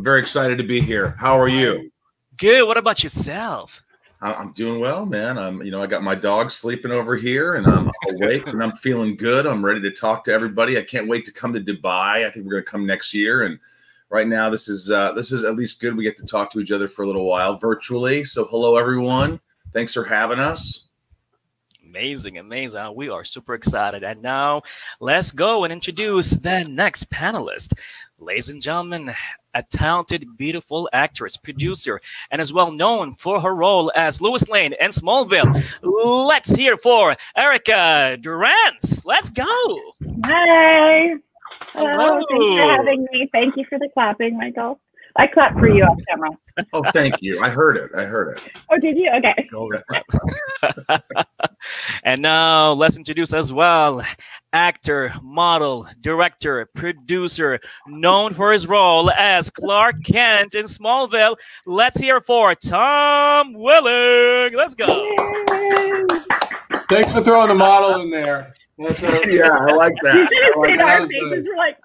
I'm very excited to be here. How are you? Good. What about yourself? I'm doing well, man. I got my dog sleeping over here, and I'm awake, and I'm feeling good. I'm ready to talk to everybody. I can't wait to come to Dubai. I think we're going to come next year, and right now this is at least good. We get to talk to each other for a little while virtually. So hello, everyone. Thanks for having us. Amazing, amazing. We are super excited. And now let's go and introduce the next panelist. Ladies and gentlemen, a talented, beautiful actress, producer, and is well known for her role as Lois Lane in Smallville. Let's hear for Erica Durance. Let's go. Hi. Hello. Thanks for having me. Thank you for the clapping, Michael. I clapped for you off camera. Oh, thank you. I heard it. Oh, did you? Okay. And now let's introduce as well actor, model, director, producer, known for his role as Clark Kent in Smallville. Let's hear for Tom Welling. Let's go. Yay. Thanks for throwing the model in there. Yeah, I like that. You should have seen our faces. We're like,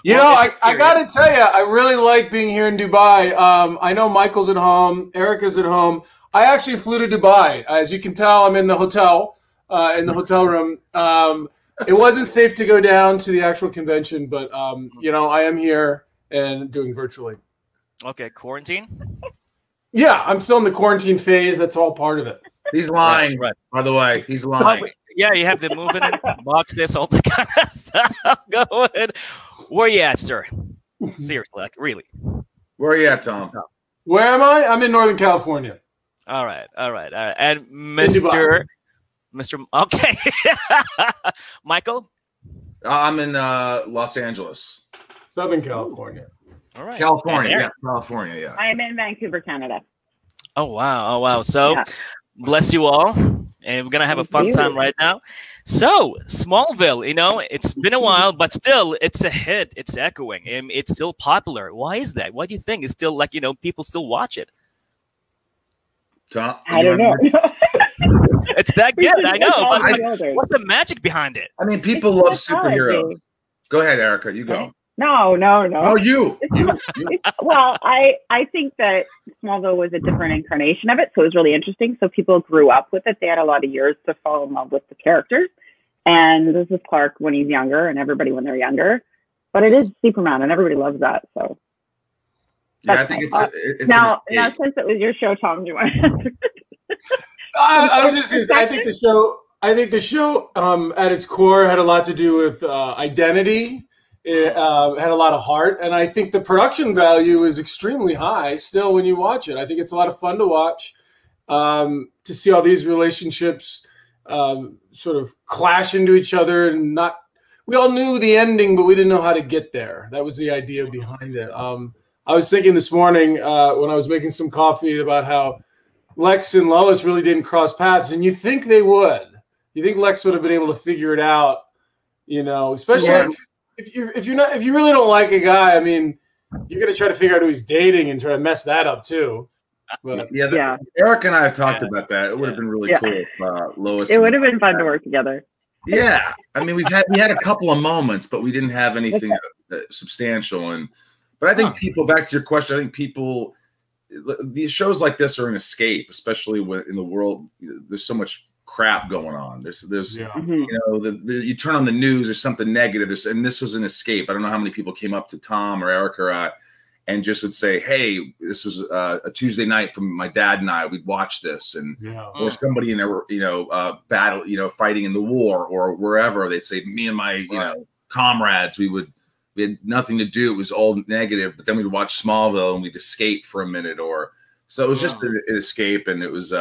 you know, I got to tell you, I really like being here in Dubai. I know Michael's at home. Erica's at home. I actually flew to Dubai. As you can tell, I'm in the hotel room. It wasn't safe to go down to the actual convention, but, you know, I am here and doing virtually. Okay, quarantine? Yeah, I'm still in the quarantine phase. That's all part of it. He's lying, right. By the way. He's lying. Yeah, you have to move it in, box this, all the kind of stuff. Go ahead. Where you at, sir? Seriously, like, really. Where are you at, Tom? Where am I? I'm in Northern California. All right. And Mr. Okay. Michael? I'm in Los Angeles. Southern California. All right. California, yeah. I am in Vancouver, Canada. Oh, wow. So, bless you all. And we're going to have a fun time right now. So, Smallville, you know, it's been a while, but still, it's a hit. It's echoing. And it's still popular. Why is that? Why do you think it's still, like, you know, people still watch it? Tom, I don't know. It's that good. I know. But what's the magic behind it? I mean, people love superheroes. Go ahead, Erica. You go. No. Oh, you. Well, I think that Smallville was a different incarnation of it, so it was really interesting. So people grew up with it. They had a lot of years to fall in love with the characters. And this is Clark when he's younger, and everybody when they're younger. But it is Superman, and everybody loves that. So yeah, I think it's now since it was your show, Tom, do you want to answer? I was just going to say, I think the show at its core had a lot to do with identity. It had a lot of heart, and I think the production value is extremely high still when you watch it. I think it's a lot of fun to watch, to see all these relationships sort of clash into each other. And we all knew the ending, but we didn't know how to get there. That was the idea behind it. I was thinking this morning when I was making some coffee about how Lex and Lois really didn't cross paths, and you think they would. You think Lex would have been able to figure it out, you know, especially. Yeah. If you really don't like a guy, I mean, you're gonna try to figure out who he's dating and try to mess that up too. But, yeah. Eric and I have talked about that. It would have been really cool if Lois. It would have been fun to work together. Yeah, I mean, we had a couple of moments, but we didn't have anything substantial. But I think people. Back to your question, I think people. These shows like this are an escape, especially when in the world there's so much crap going on. There's you know, you turn on the news, there's something negative. And this was an escape. I don't know how many people came up to Tom or Eric or I and just would say, hey, this was a Tuesday night from my dad and I. We'd watch this, and or somebody in there, you know, battle, you know, fighting in the war or wherever. They'd say, me and my you know comrades, we had nothing to do. It was all negative. But then we'd watch Smallville and we'd escape for a minute, so it was just an escape, and it was.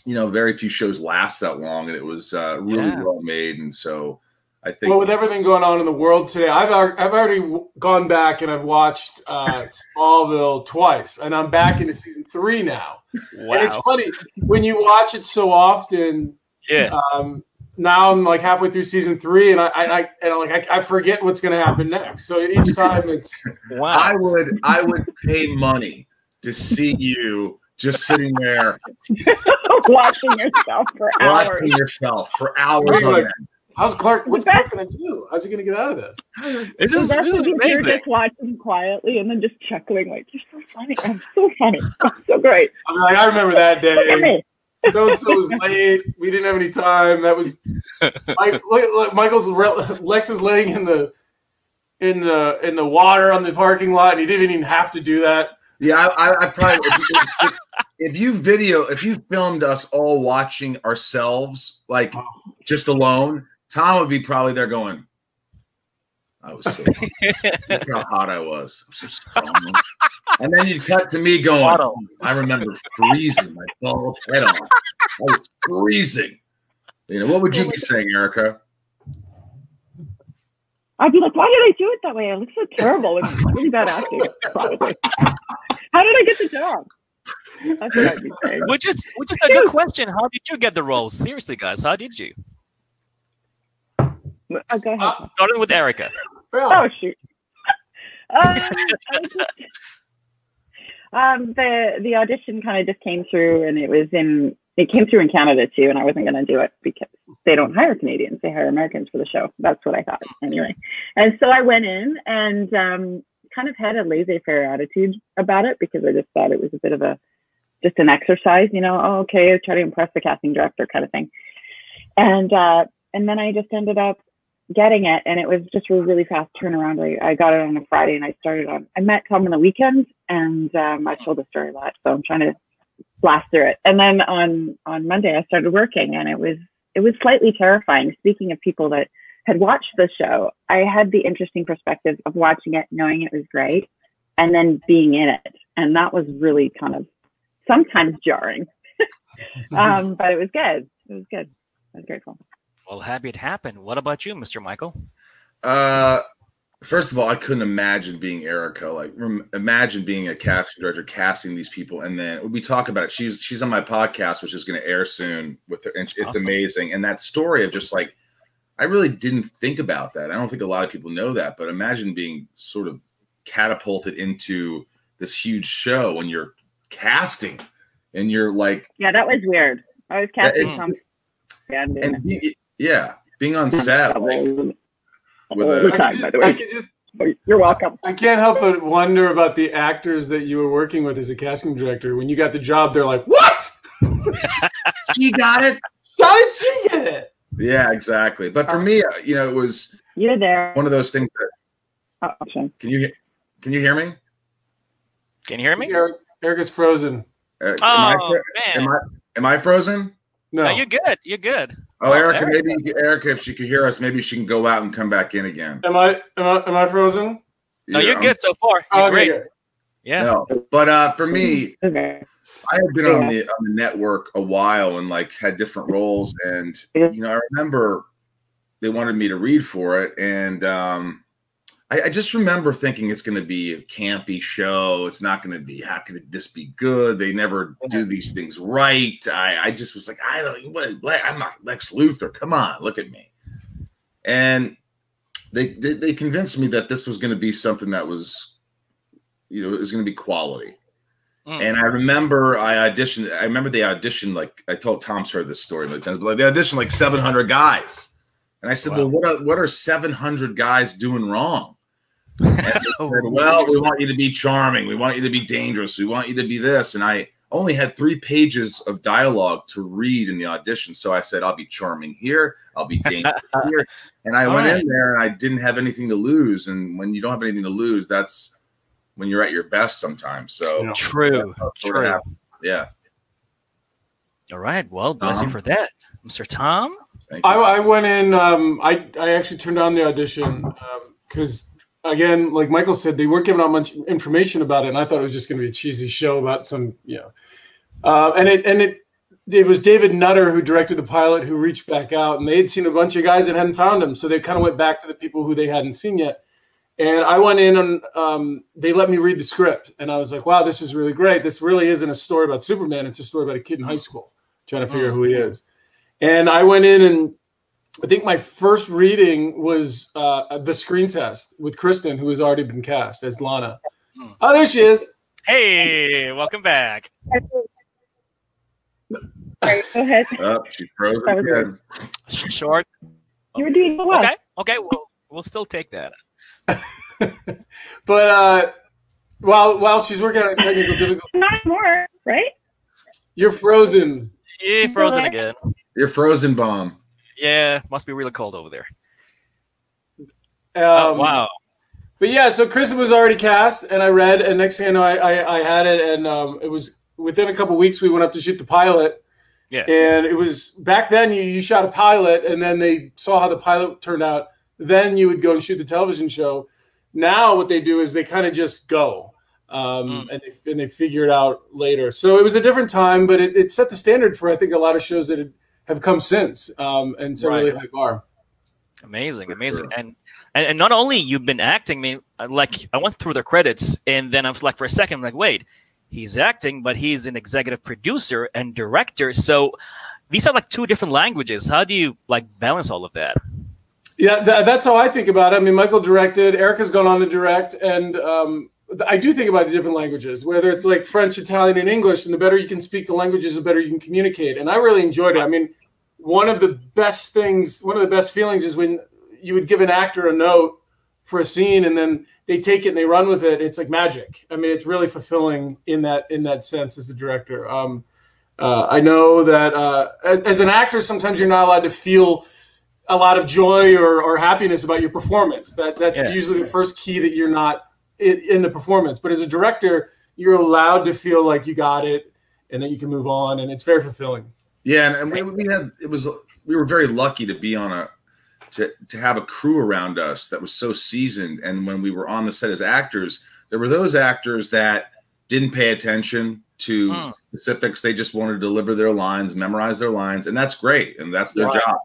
You know, very few shows last that long, and it was really well made. And so I think, well, with everything going on in the world today, I've already gone back and I've watched Smallville twice, and I'm back into season 3 now. Wow. And it's funny when you watch it so often. Yeah. Now I'm like halfway through season 3, and I forget what's going to happen next. So each time it's wow. I would pay money to see you just sitting there watching yourself for hours. On end. How's Clark? What's Clark gonna do? How's he gonna get out of this? This is amazing. You're just watching quietly and then just chuckling like, "You're so funny. I'm so funny. I'm so great." I'm like, I remember that day. Look at me. So was late. We didn't have any time. That was look, Lex is laying in the water on the parking lot, and he didn't even have to do that. Yeah, I probably if you filmed us all watching ourselves like just alone, Tom would be probably there going, I was so look how hot I was. I'm so strong. And then you'd cut to me going, I remember freezing my bald head off. I was freezing. You know, what would you be saying, Erica? I'd be like, why did I do it that way? I look so terrible. It's really bad acting, probably. How did I get the job? That's what I'd be saying. Which is a good question. How did you get the role? Seriously, guys, how did you? Go ahead. Starting with Erica. Oh, shoot. The audition kind of just came through, and it came through in Canada too, and I wasn't going to do it because they don't hire Canadians; they hire Americans for the show. That's what I thought, anyway. And so I went in and kind of had a laissez-faire attitude about it because I just thought it was a bit of just an exercise, you know. Oh, okay, try to impress the casting director, kind of thing. And then I just ended up getting it, and it was just a really fast turnaround. I got it on a Friday, and I met Tom on the weekend, and I told the story a lot, so I'm trying to blast through it. And then on Monday I started working, and it was slightly terrifying. Speaking of people that had watched the show, I had the interesting perspective of watching it, knowing it was great, and then being in it, and that was really kind of sometimes jarring. But it was good. It was good. I was grateful. Well, happy it happened. What about you, Mr. Michael? First of all, I couldn't imagine being Erica. Like, imagine being a casting director, casting these people, and then we talk about it. She's on my podcast, which is going to air soon with her, and it's amazing. And that story of just like, I really didn't think about that. I don't think a lot of people know that, but imagine being sort of catapulted into this huge show when you're casting, and you're like, yeah, that was weird. I was casting some. Being on set. You're welcome. I can't help but wonder about the actors that you were working with as a casting director. When you got the job, they're like, "What? She got it? How did she get it?" Yeah, exactly. But for me, you know, it was one of those things that. Can you hear me? Can you hear me? Erica's frozen. Man. Am I frozen? No, you're good. You're good. Oh, Erica, maybe Erica, if she could hear us, maybe she can go out and come back in again. Am I frozen? No, you're good so far. You're great. Okay. Yeah. No, but for me, I had been on the network a while and like had different roles, and you know, I remember they wanted me to read for it, and I just remember thinking it's going to be a campy show. It's not going to be. How could this be good? They never do these things right. I just was like, I'm not Lex Luthor. Come on, look at me. And they convinced me that this was going to be something that was, you know, it was going to be quality. And I remember I remember they auditioned, like I told Tom's heard this story many times, but like they auditioned like 700 guys. And I said, well, what are 700 guys doing wrong? And they said, well, we want you to be charming. We want you to be dangerous. We want you to be this. And I only had 3 pages of dialogue to read in the audition. So I said, I'll be charming here. I'll be dangerous here. And I went in there and I didn't have anything to lose. And when you don't have anything to lose, that's when you're at your best sometimes. So true. Yeah. All right. Well, bless you for that. Mr. Tom? I went in, I actually turned on the audition because again, like Michael said, they weren't giving out much information about it, and I thought it was just going to be a cheesy show about some, you know, and it was David Nutter who directed the pilot who reached back out, and they had seen a bunch of guys that hadn't found him, so they kind of went back to the people who they hadn't seen yet. And I went in and they let me read the script, and I was like, wow, this is really great. This really isn't a story about Superman. It's a story about a kid in high school trying to figure out who he is. And I went in and I think my first reading was the screen test with Kristen, who has already been cast as Lana. Oh, there she is. Hey, welcome back. Right, go ahead. Oh, she froze again. Short. You were doing well. Okay. Okay. We'll still take that. But while she's working on technical difficulties, Not more, right? you're frozen. You're frozen again. You're frozen, bomb. Yeah, must be really cold over there. Wow. But yeah, so Kristen was already cast, and I read, and next thing I know, I had it, and it was within a couple of weeks we went up to shoot the pilot. Yeah. And it was back then you shot a pilot, and then they saw how the pilot turned out. Then you would go and shoot the television show. Now what they do is they kind of just go, and they figure it out later. So it was a different time, but it set the standard for, I think, a lot of shows that have come since, and set a really high bar. Amazing. And not only you've been acting, I mean, like I went through the credits, and then I was like, for a second, I'm like, wait, he's acting, but he's an executive producer and director. So these are like two different languages. How do you like balance all of that? Yeah, that's how I think about it. I mean, Michael directed, Erica's gone on to direct, and I do think about the different languages, whether it's like French, Italian, and English, and the better you can speak the languages, the better you can communicate. And I really enjoyed it. I mean, one of the best feelings is when you would give an actor a note for a scene, and then they take it and they run with it. It's like magic. I mean, it's really fulfilling in that sense as a director. I know that as an actor, sometimes you're not allowed to feel a lot of joy or happiness about your performance. That's usually the first key that you're not in the performance. But as a director, you're allowed to feel like you got it and that you can move on, and it's very fulfilling. Yeah, and we were very lucky to be on to have a crew around us that was so seasoned. And when we were on the set as actors, there were those actors that didn't pay attention to specifics. They just wanted to deliver their lines, memorize their lines, and that's great, and that's their job.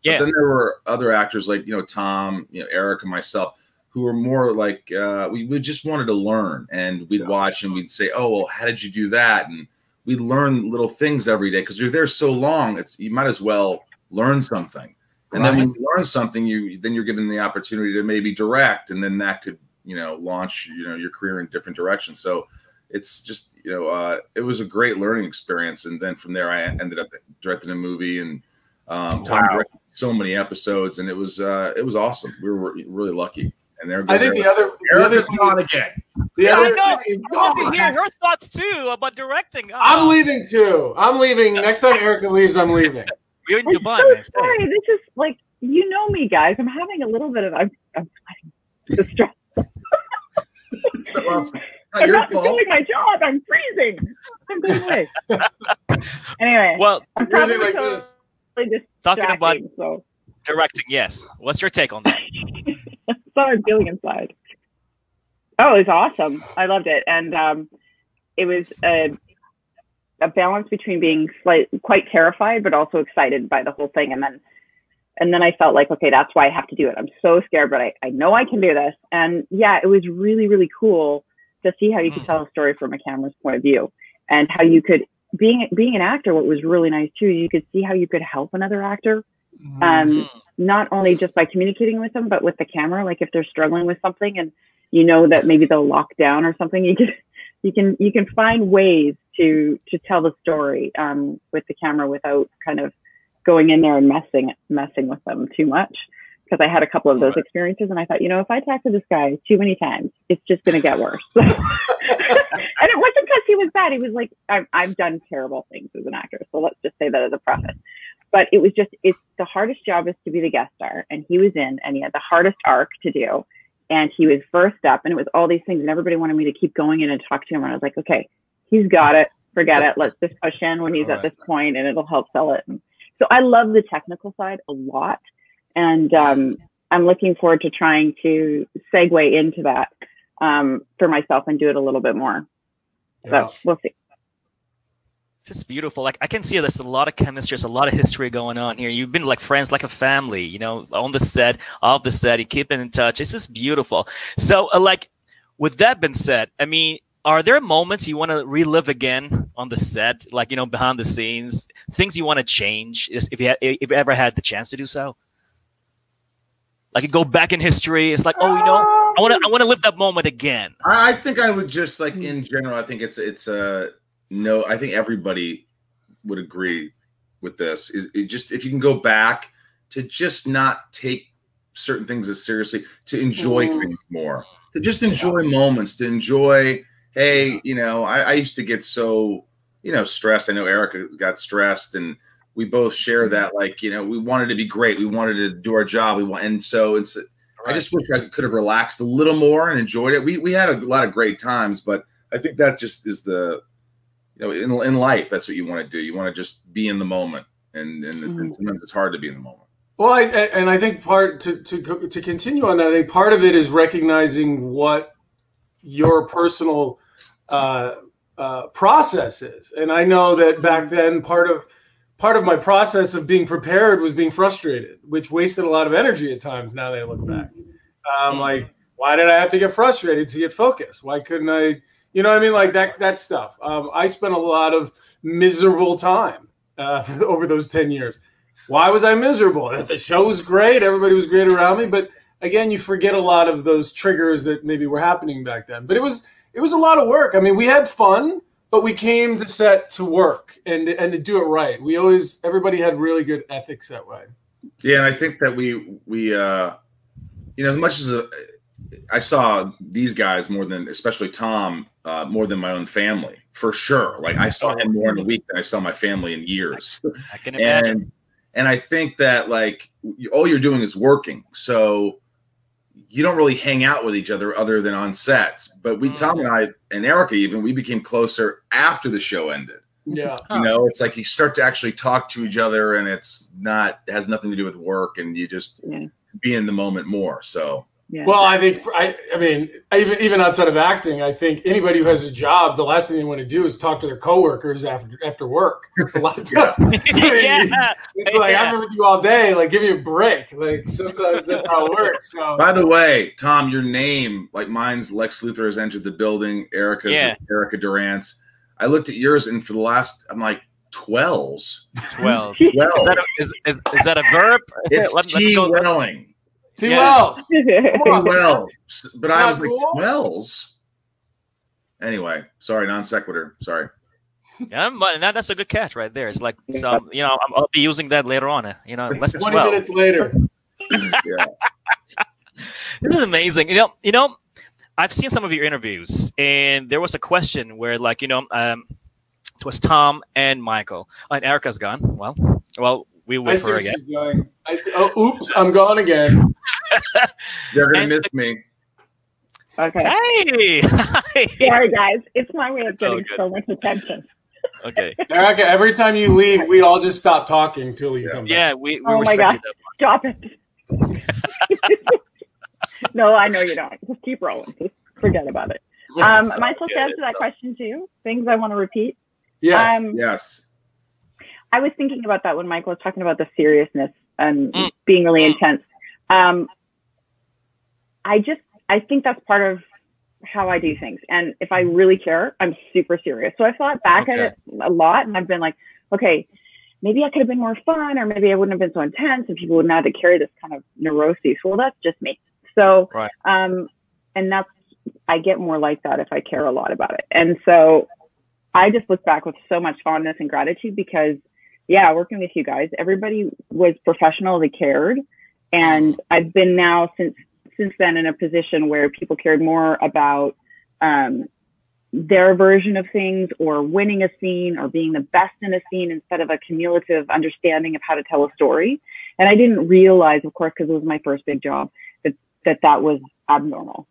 Yeah. But then there were other actors like, Tom, Eric and myself, who were more like, we just wanted to learn, and we'd watch and we'd say, oh, well, how did you do that? And we'd learn little things every day because you're there so long. You might as well learn something. And then when you learn something, you're given the opportunity to maybe direct, and then that could, launch, your career in different directions. So it's just, it was a great learning experience. And then from there, I ended up directing a movie, and Tom directed so many episodes, and it was awesome. We were really lucky. And there goes Erica's gone again. I want to hear her thoughts too about directing. I'm leaving too. I'm leaving. Next time Erica leaves, I'm leaving. You're in Dubai, man. Sorry, this is like, me, guys. I'm having a little bit of I'm distressed. I'm not doing my job. I'm freezing. I'm going away. Anyway, well, I'm probably like this. Talking about directing, yes. What's your take on that? That's how I'm feeling inside. Oh, it was awesome. I loved it, and it was a balance between being quite terrified, but also excited by the whole thing. And then I felt like, okay, that's why I have to do it. I'm so scared, but I know I can do this. And yeah, it was really, really cool to see how you could tell a story from a camera's point of view, and how you could, being an actor, what was really nice too, you could see how you could help another actor. Not only just by communicating with them, but with the camera. Like if they're struggling with something and that maybe they'll lock down or something, you can find ways to tell the story with the camera without kind of going in there and messing with them too much. Because I had a couple of those experiences, and I thought, if I talk to this guy too many times, it's just going to get worse. And it wasn't because he was bad. He was like, I've done terrible things as an actor, so let's just say that as a preface. But it was just, it's the hardest job is to be the guest star, and he was in, and he had the hardest arc to do, and he was first up, and it was all these things, and everybody wanted me to keep going in and talk to him, and I was like, okay, he's got it, forget it, let's just push in when he's at this point, and it'll help sell it. And so I love the technical side a lot, and I'm looking forward to trying to segue into that for myself and do it a little bit more. So we'll see. It's just beautiful. Like I can see there's a lot of chemistry, there's a lot of history going on here. You've been like friends, like a family, on the set, off the set, you keep in touch. It's just beautiful. So like with that being said, I mean, are there moments you want to relive again on the set, like, behind the scenes, things you want to change if you ever had the chance to do so? Like you go back in history, it's like, I want to live that moment again. I think I would just like in general, I think it's no, I think everybody would agree with this. It just, if you can go back to just not take certain things as seriously, to enjoy things more, to just enjoy moments, to enjoy, hey, you know, I used to get so, you know, stressed. I know Erica got stressed, and we both share that, like, you know, we wanted to be great. We wanted to do our job. And so it's, I just wish I could have relaxed a little more and enjoyed it. We had a lot of great times, but I think that just is the, you know, in life, that's what you want to do. You want to just be in the moment, and sometimes it's hard to be in the moment. Well, I think part to continue on that, I think part of it is recognizing what your personal process is. And I know that back then, part of my process of being prepared was being frustrated, which wasted a lot of energy at times. Now that I look back, like, why did I have to get frustrated to get focused? Why couldn't I? You know what I mean? Like that stuff. I spent a lot of miserable time over those 10 years. Why was I miserable? The show was great. Everybody was great around me. But again, you forget a lot of those triggers that maybe were happening back then. But it was a lot of work. I mean, we had fun, but we came to set to work and to do it right. Everybody had really good ethics that way. Yeah, and I think that we you know, as much as I saw these guys more than, especially Tom, more than my own family, for sure. Like, I saw him more in a week than I saw my family in years. I can imagine. And I think that, like, all you're doing is working. So you don't really hang out with each other other than on sets. But Tom and I, and Erica even, we became closer after the show ended. Yeah. You know, it's like you start to actually talk to each other, and it has nothing to do with work, and you just be in the moment more. So. Yeah. Well, I think I mean, even outside of acting, I think anybody who has a job, the last thing they want to do is talk to their coworkers after work. A lot of time. It's like, I've been with you all day. Like, give me a break. Like, sometimes that's how it works. So. By the way, Tom, your name, like mine's Lex Luthor has entered the building. Erica's Erica Durance. I looked at yours, and for the last, I'm like, 12s. 12. Is that a verb? It's T-Welling. T-Wells. T-Wells. But I was cool. like, Wells? Anyway, sorry, non sequitur. Sorry. Yeah, that's a good catch right there. It's like some, you know, I'll be using that later on. You know, less than 20 minutes later. Yeah. This is amazing. You know, I've seen some of your interviews, and there was a question where, like, you know, it was Tom and Michael, and Erica's gone. Well, we wait for her again. I see, oh, oops, I'm gone again. They're gonna miss me. Okay. Hey. Sorry, guys. It's my way of getting so much attention. Okay. Erica, every time you leave, we all just stop talking until you come back. Yeah, we oh my respect God. you that much. Stop it. No, I know you don't. Just keep rolling. Just forget about it. Am I supposed to answer that question too? Things I want to repeat? Yes. Yes. I was thinking about that when Michael was talking about the seriousness and being really intense. I think that's part of how I do things. And if I really care, I'm super serious. So I thought back at it a lot, and I've been like, okay, maybe I could have been more fun, or maybe I wouldn't have been so intense, and people wouldn't have to carry this kind of neuroses. Well, that's just me. So, and I get more like that if I care a lot about it. And so I just look back with so much fondness and gratitude because, working with you guys, everybody was professional, they cared. And I've been now since then in a position where people cared more about their version of things, or winning a scene, or being the best in a scene, instead of a cumulative understanding of how to tell a story. And I didn't realize, of course, because it was my first big job, that was abnormal.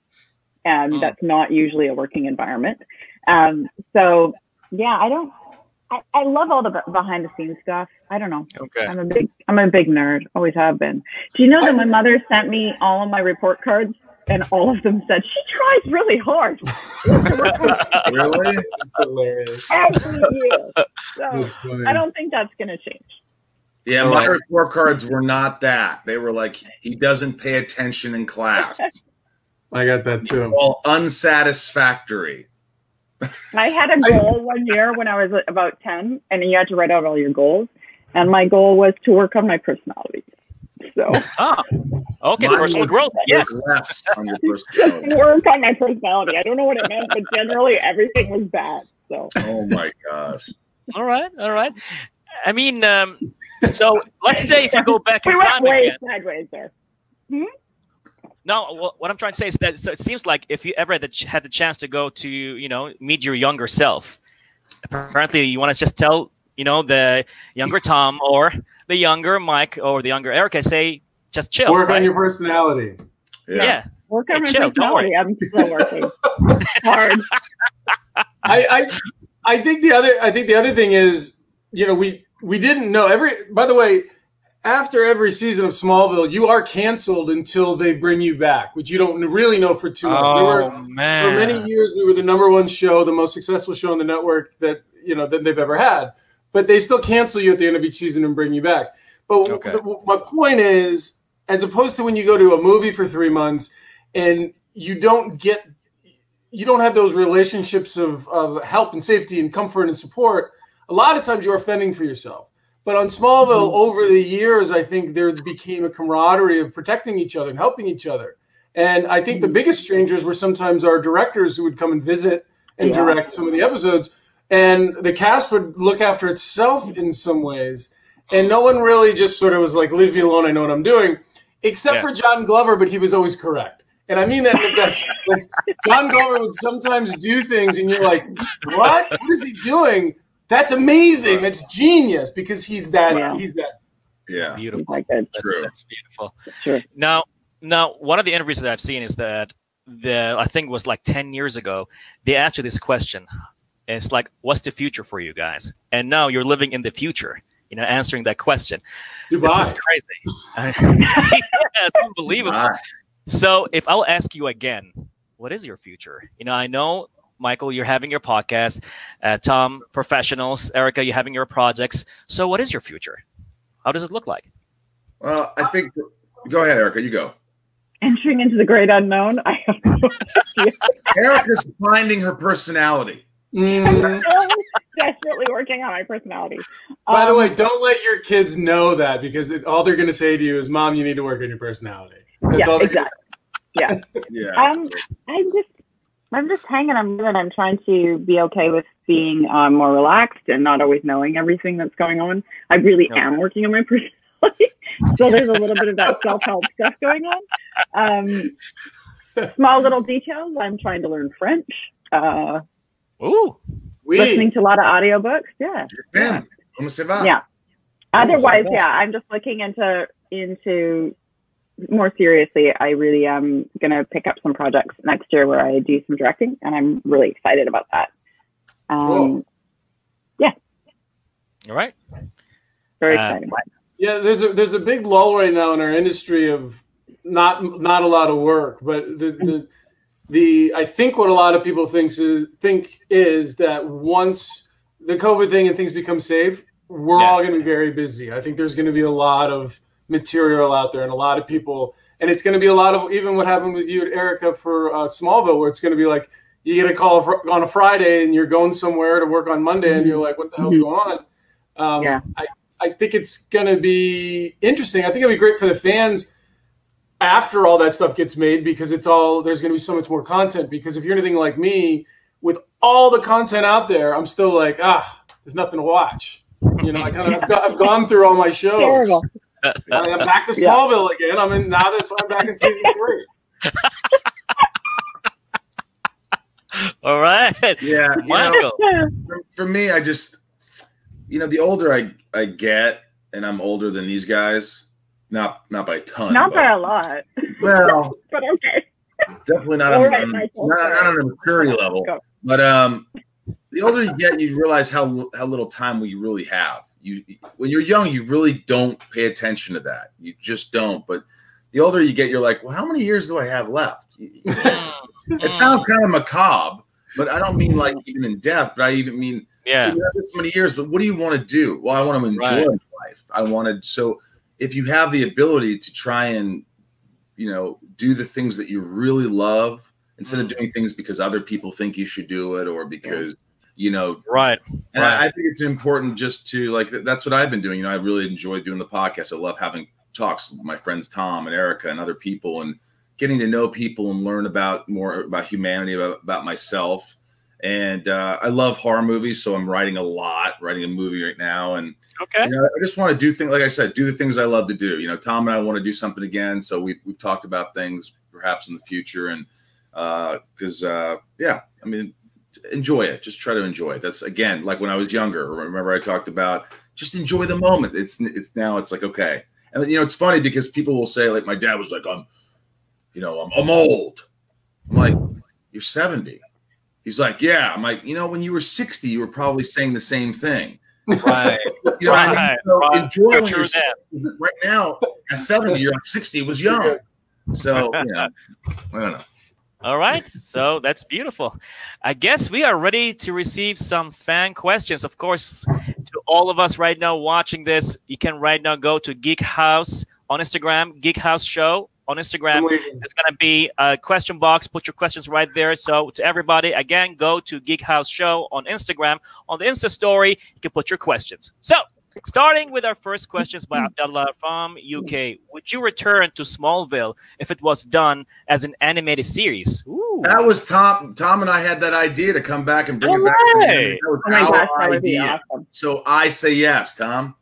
And that's not usually a working environment. So yeah, I love all the behind the scenes stuff. I don't know. Okay. I'm a big nerd. Always have been. Do you know that my mother sent me all of my report cards, and all of them said she tries really hard? Really? That's hilarious. Absolutely. So I don't think that's gonna change. Yeah, my report cards were not that. They were like, he doesn't pay attention in class. I got that too. All unsatisfactory. I had a goal one year when I was about 10, and you had to write out all your goals. And my goal was to work on my personality. So, personal growth. Yes. On your personality. Work on my personality. I don't know what it meant, but generally everything was bad. So. Oh my gosh. All right. I mean, So let's say if you go back in We went time way again. sideways there. No, what I'm trying to say is that so it seems like if you ever had the chance to go to, meet your younger self, apparently you want to just tell, the younger Tom or the younger Mike or the younger Erica, say, just chill. Work right? on your personality. Yeah. Work on my chill, don't worry. personality. I'm still working hard. I think the other thing is, we didn't know by the way, after every season of Smallville, you are canceled until they bring you back, which you don't really know for 2 months. Man. For many years, we were the #1 show, the most successful show on the network that they've ever had. But they still cancel you at the end of each season and bring you back. But my point is, as opposed to when you go to a movie for 3 months and you don't have those relationships of help and safety and comfort and support, a lot of times you're fending for yourself. But on Smallville, over the years, I think there became a camaraderie of protecting each other and helping each other. And I think the biggest strangers were sometimes our directors who would come and visit and direct some of the episodes. And the cast would look after itself in some ways. And no one really just sort of was like, leave me alone, I know what I'm doing. Except for John Glover, but he was always correct. And I mean that in the best. Like, John Glover would sometimes do things and you're like, what? What is he doing? That's amazing. That's genius because he's that. Yeah. Beautiful. That's beautiful. Sure. Now, one of the interviews that I've seen is that I think it was like 10 years ago, they asked you this question. And it's like, what's the future for you guys? And now you're living in the future, answering that question. Dubai. It's just crazy. It's unbelievable. So if I'll ask you again, what is your future? I know, Michael, you're having your podcast. Tom, professionals. Erica, you're having your projects. So what is your future? How does it look like? Well, I think, go ahead, Erica, you go. Entering into the great unknown. I have no idea. Erica's finding her personality. I'm desperately working on my personality. By the way, don't let your kids know that because all they're going to say to you is, Mom, you need to work on your personality. That's all exactly. Yeah. I'm just hanging on with it. I'm trying to be okay with being more relaxed and not always knowing everything that's going on. I really am working on my personality. So there's a little bit of that self-help stuff going on. Small little details. I'm trying to learn French. Listening to a lot of audiobooks. Yeah. Yeah. Otherwise, I'm just looking into more seriously. I really am going to pick up some projects next year where I do some directing, and I'm really excited about that. Yeah. All right. Very exciting. Yeah, there's a big lull right now in our industry of not a lot of work, but I think what a lot of people think is that once the COVID thing and things become safe, we're all going to be very busy. I think there's going to be a lot of material out there and a lot of people, and it's going to be a lot of even what happened with you and Erica for Smallville, where it's going to be like you get a call on a Friday and you're going somewhere to work on Monday and you're like, what the hell's going on? I think it's going to be interesting. I think it'll be great for the fans after all that stuff gets made because there's going to be so much more content. Because if you're anything like me, with all the content out there, I'm still like, there's nothing to watch. I've gone through all my shows. Terrible. I'm back to Smallville again. Now that's why I'm back in season 3. All right. Yeah. Michael. For me, I just, the older I get, and I'm older than these guys, not by a ton. Not by a lot. Well, but okay. Definitely not on a maturity level. But the older you get, you realize how little time we really have. When you're young, you really don't pay attention to that. You just don't. But the older you get, you're like, well, how many years do I have left? It sounds kind of macabre, but I don't mean like even in death, but I even mean this many years. But what do you want to do? Well, I want to enjoy life. So if you have the ability to try and do the things that you really love instead of doing things because other people think you should do it or because right. And I think it's important just to that's what I've been doing. I really enjoy doing the podcast. I love having talks with my friends Tom and Erica and other people and getting to know people and learn more about humanity, about myself. And I love horror movies, so I'm writing a movie right now. And Okay. you know, I just want to do things, like I said, do the things I love to do. You know, Tom and I want to do something again, so we've talked about things perhaps in the future, and because yeah, I mean, enjoy it. Just try to enjoy it. That's, again, like when I was younger. Remember I talked about just enjoy the moment. It's now it's like, okay. And you know, it's funny because people will say, like, my dad was like, I'm old. I'm like, you're 70. He's like, yeah. I'm like, you know, when you were 60, you were probably saying the same thing. Right. You know, Right. So Right. enjoy when True you're right now. At 70, you're like 60 was young. So, you know, I don't know. All right, so that's beautiful. I guess we are ready to receive some fan questions. Of course, to all of us right now watching this, you can right now go to Geek House on Instagram, Geek House Show on Instagram. There's going to be a question box. Put your questions right there. So to everybody, again, go to Geek House Show on Instagram. On the Insta story, you can put your questions. So starting with our first questions by Abdullah from UK. Would you return to Smallville if it was done as an animated series? Ooh. That was Tom. Tom and I had that idea to come back and bring it back. Right. That was Oh my our gosh, that would be idea. awesome. So I say yes, Tom.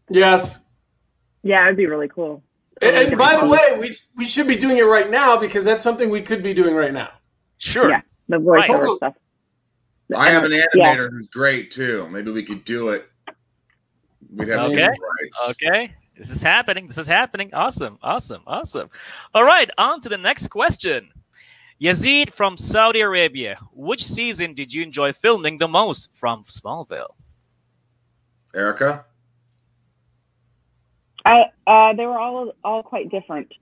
Yes. Yeah, it'd be really cool. And by the way, we should be doing it right now because that's something we could be doing right now. Sure. Yeah, the voiceover Right. stuff. I have an animator Yeah. who's great too. Maybe we could do it. We'd have Okay. rights. Okay. This is happening. This is happening. Awesome. Awesome. Awesome. All right. On to the next question. Yazid from Saudi Arabia. Which season did you enjoy filming the most from Smallville? Erica? They were all quite different.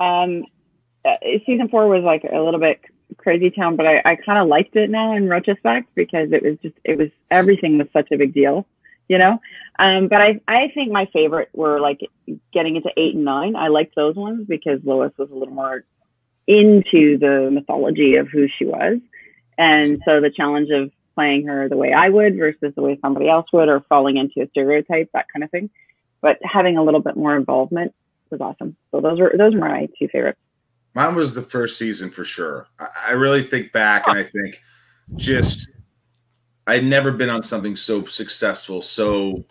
Season 4 was like a little bit crazy town, but I kind of liked it now in retrospect because it was everything was such a big deal, you know. But I think my favorite were like getting into 8 and 9. I liked those ones because Lois was a little more into the mythology of who she was, and so the challenge of playing her the way I would versus the way somebody else would, or falling into a stereotype, that kind of thing. But having a little bit more involvement was awesome. So those were my 2 favorites. Mine was the first season for sure. I really think back and I think just I'd never been on something so successful, so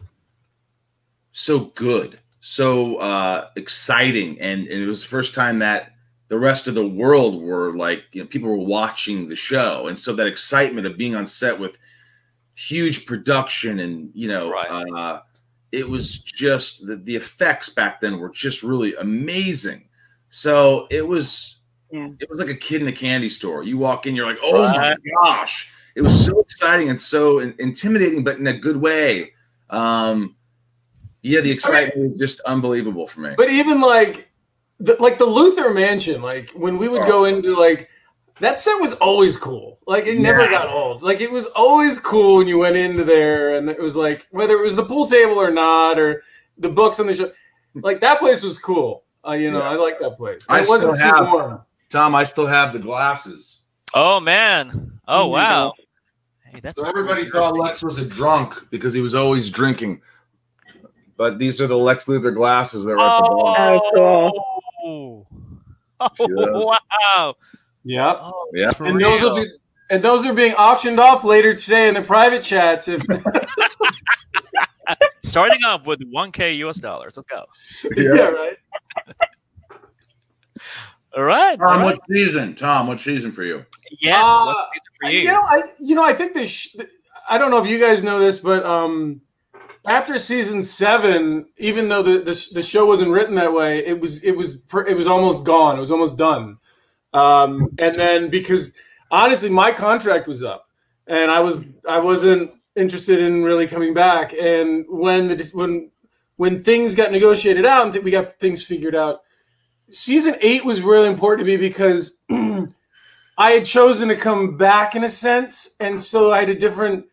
good, so exciting, and it was the first time that the rest of the world were like, you know, people were watching the show, and so that excitement of being on set with huge production and, you know, Right. It was just the effects back then were just really amazing. So it was like a kid in a candy store. You walk in, you're like, oh my gosh. It was so exciting and so intimidating, but in a good way. Yeah, the excitement was just unbelievable for me. But even like the Luthor mansion, like when we would go into like that set was always cool. Like it never got old. Like it was always cool when you went into there, and it was like whether it was the pool table or not, or the books on the show, like that place was cool. You know, I like that place. It wasn't too warm. Tom, I still have the glasses. Oh man! Oh wow! Hey, that's so everybody thought Lex was a drunk because he was always drinking. But these are the Lex Luthor glasses that are at the bottom. Oh, Oh, wow! Yep. Oh, Yeah. And those are being auctioned off later today in the private chats. If starting off with $1K US. Let's go. yeah, right. All right. Tom, what season? Tom, what season for you? Yes. What season for you? I think I don't know if you guys know this, but after season 7, even though the show wasn't written that way, it was almost gone. It was almost done. And then because honestly, my contract was up, and I wasn't interested in really coming back. And when things got negotiated out and we got things figured out, season 8 was really important to me because I had chosen to come back in a sense, and so I had a different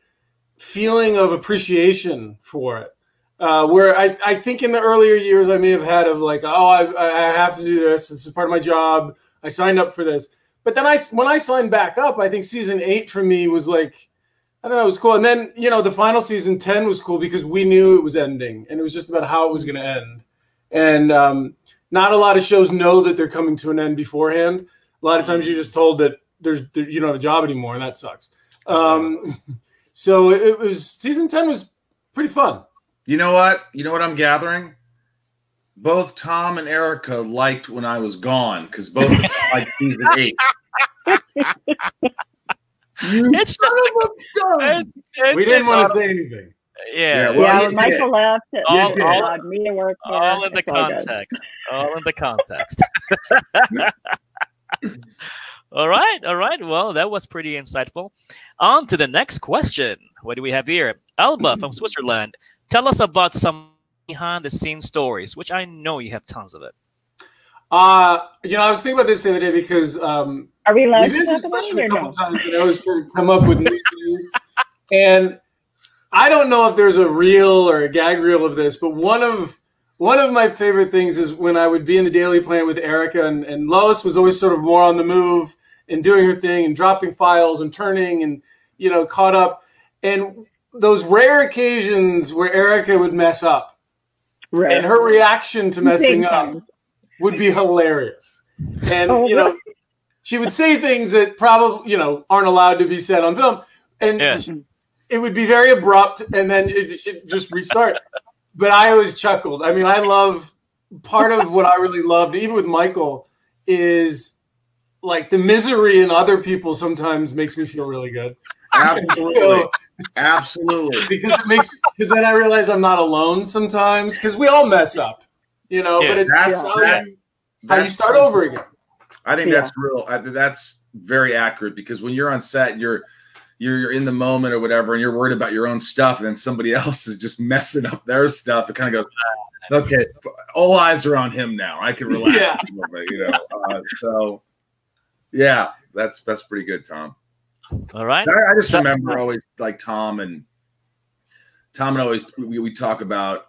feeling of appreciation for it. Where I think in the earlier years I may have had of like, oh, I have to do this. This is part of my job. I signed up for this. But then when I signed back up, I think season 8 for me was like, I don't know, it was cool. And then, you know, the final season 10 was cool because we knew it was ending, and it was just about how it was going to end. And not a lot of shows know that they're coming to an end beforehand. A lot of times you're just told that you don't have a job anymore, and that sucks. So it was season 10 was pretty fun. You know what? You know what I'm gathering? Both Tom and Erica liked when I was gone because both of them liked season 8. It's just we didn't want to say anything. Yeah, well, when Michael left, all allowed me to work here. All in the context. All in the context. All right. Well, that was pretty insightful. On to the next question. What do we have here? Alba from Switzerland. Tell us about some behind-the-scenes stories, which I know you have tons of it. I was thinking about this the other day because are we allowed we've to answered talk this about question it a or couple no? times, and I was trying to come up with new things. And I don't know if there's a reel or a gag reel of this, but one of my favorite things is when I would be in the Daily Planet with Erica, and Lois was always sort of more on the move and doing her thing and dropping files and turning and caught up. And those rare occasions where Erica would mess up, right, and her reaction to messing up would be hilarious. And she would say things that probably aren't allowed to be said on film, and it would be very abrupt, and then it should just restart. But I always chuckled. I mean, I love part of what I really loved, even with Michael, is like the misery in other people sometimes makes me feel really good. Absolutely. Absolutely. Because then I realize I'm not alone sometimes, because we all mess up, but it's how you start over again. I think that's real. That's very accurate, because when you're on set, you're in the moment or whatever, and you're worried about your own stuff, and then somebody else is just messing up their stuff. It kind of goes, okay, all eyes are on him now. I can relax a little bit, so yeah, that's pretty good, Tom. All right. I just remember always like Tom and always we talk about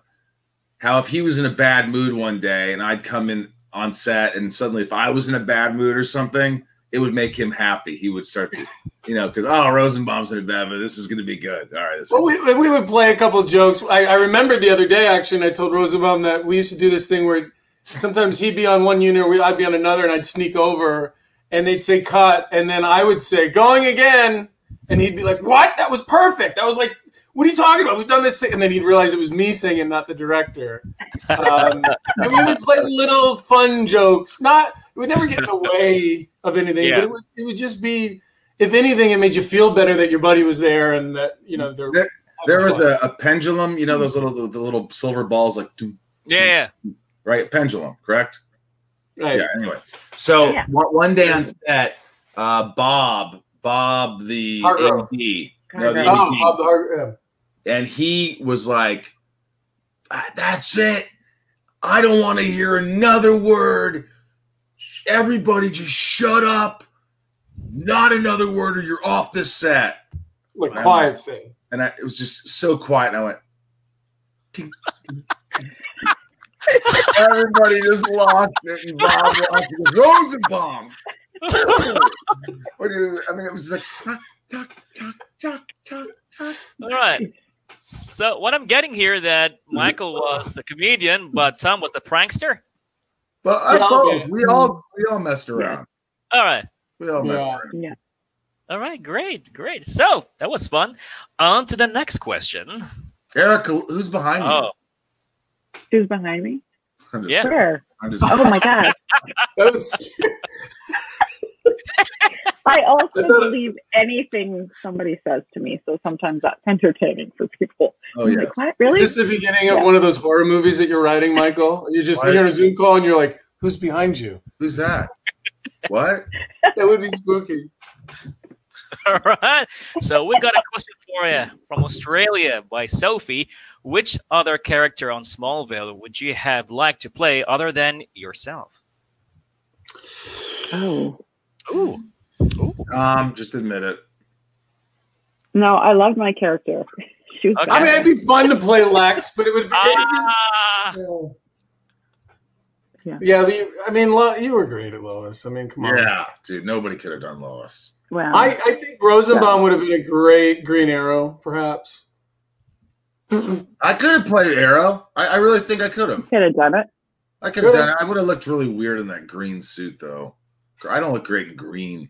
how if he was in a bad mood one day and I'd come in on set, and suddenly if I was in a bad mood or something, it would make him happy. He would start to, because Rosenbaum's in a bad mood. This is going to be good. All right. Well, we would play a couple of jokes. I remember the other day, actually, and I told Rosenbaum that we used to do this thing where sometimes he'd be on one unit, or I'd be on another, and I'd sneak over, and they'd say cut, and then I would say going again, and he'd be like, "What? That was perfect." I was like, "What are you talking about? We've done this," and then he'd realize it was me singing, not the director. And we would play little fun jokes. It would never get in the way of anything, but it would just be, if anything, it made you feel better that your buddy was there, and that there was a pendulum. Those the little silver balls, like right, pendulum, correct? Right. Yeah. Anyway, so one day on set, Bob the AD, Bob the Hard, and he was like, "That's it. I don't want to hear another word. Everybody just shut up. Not another word, or you're off this set." Like quiet scene. And it was just so quiet, and I went, ting, ting, ting. Everybody just lost it, and Bob lost it. Rosenbaum. It was like tuck, tuck, tuck, tuck, tuck. All right. So what I'm getting here, that Michael was the comedian, but Tom was the prankster. But we all messed around. All right. We all messed around. Yeah. All right. Great. So that was fun. On to the next question. Erica, who's behind you? Oh, Who's behind me? yeah. Sure. I'm just Oh my God. That was I also believe anything somebody says to me, so sometimes that's entertaining for people. Oh, I'm yeah. like, what? Really? Is this the beginning of one of those horror movies that you're writing, Michael? You're just on a Zoom call and you're like, "Who's behind you?" Who's that? What? That would be spooky. All right. So we got a question for you from Australia by Sophie. Which other character on Smallville would you have liked to play other than yourself? Oh. Ooh. Just admit it. No, I loved my character. She was Okay. I mean, it'd be fun to play Lex, but it would be. You were great at Lois. I mean, come on. Yeah, dude, nobody could have done Lois. Well, I think Rosenbaum would have been a great Green Arrow, perhaps. I could have played Arrow. I really think I could have. could have done it. I could have done it. I would have looked really weird in that green suit, though. I don't look great in green.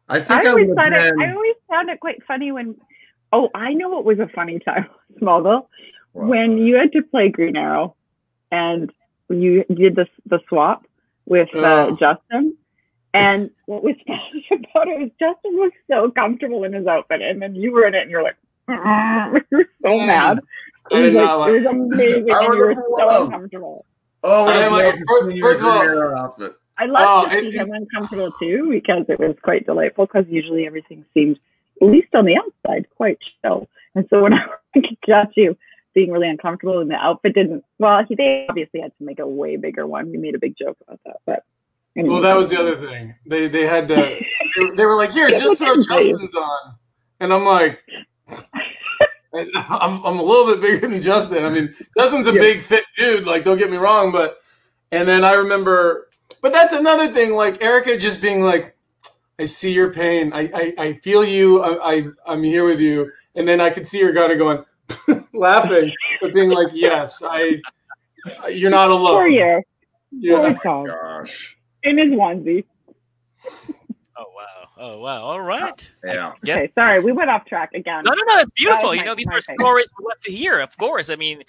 I think I always found it quite funny when. Oh, I know what was a funny time, Smallville, when you had to play Green Arrow, and you did the swap with Justin. And what was special about it was Justin was so comfortable in his outfit, and then you were in it, and you're like, you're so mad. It was amazing, and you were so uncomfortable. Oh, first of all, outfit. I love to see him uncomfortable too, because it was quite delightful. Because usually everything seems, at least on the outside, quite chill. And so when I got you being really uncomfortable, and the outfit didn't, well, they obviously had to make a way bigger one. We made a big joke about that, but. Anyway. Well, that was the other thing. They had to. They were like, "Here, just throw Justin's on," and I'm like, "I'm a little bit bigger than Justin. I mean, Justin's a big, fit dude. Like, don't get me wrong, but." And then I remember, but that's another thing. Like Erica just being like, "I see your pain. I feel you. I'm here with you." And then I could see her kind of going, laughing, but being like, "Yes, you're not alone." For you. Yeah. Oh, gosh. In his onesie. Oh wow! All right. Yeah. Okay, sorry, we went off track again. No. It's beautiful. These are stories we love to hear. Of course. I mean,